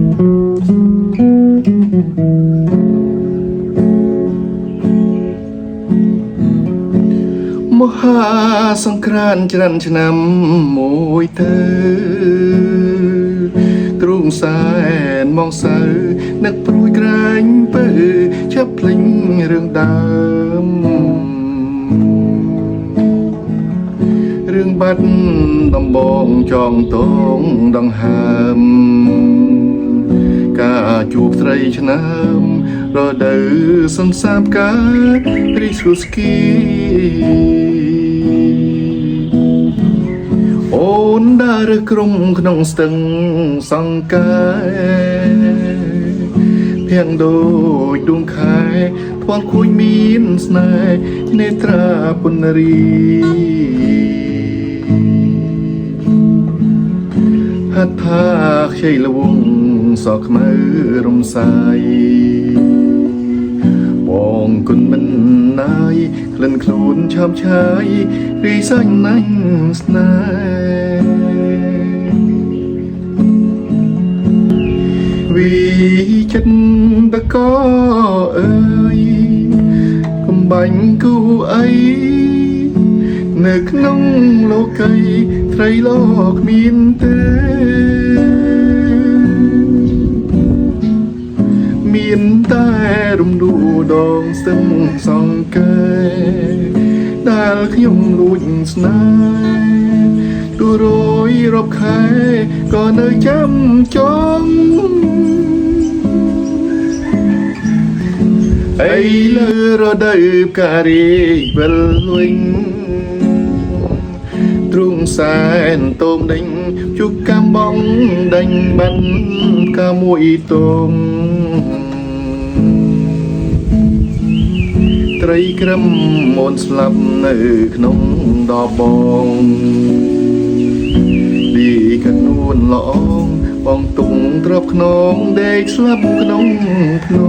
មហាសង្គ្រាន្តច្រានឆ្នាំមួយទៅទ្រូងសែនមកសៅនឹកព្រួយក្រែងពើចាប់ភ្លេងរឿងដើមរឿងបាត់ដំបងចងតងដង្ហើមការជួបស្រីឆ្នាំរដូវសន្សាបការរីស្រួលស្គីអូនដើរក្រុមក្នុងស្ទឹងសង្កែភៀងដូចដួងខែថ្វាំងខួយមានស្នេហ៍នេត្រាពុនរីហត្ថាខ្ចីលវងសក់ខ្មៅរំសាយបងគុណមិនណាយក្លិនខ្លួនឆាប់ឆាយរីសាញ់ណាញ់ស្នេហ៍វិចិត្រតកអើយកំបាញ់គូអីនៅក្នុងលោកីត្រីលោកមានទេមានតែរំដួលដងស្ទឹងសង្កែដែលខ្ញុំលួចស្នេហ៍ទូរយរាប់ខែក៏នៅចាំចង់អីលើរដូវផ្ការីកវិលវិញទ្រូងសែនតោមដេញជុកកំបងដេញបានកាមួយតងត្រីក្រឹមមុនស្លាប់នៅក្នុងដបបងឌីកនួនល្អងបងទុំទ្របខ្នងដេកស្លាប់ក្នុងភ្នោ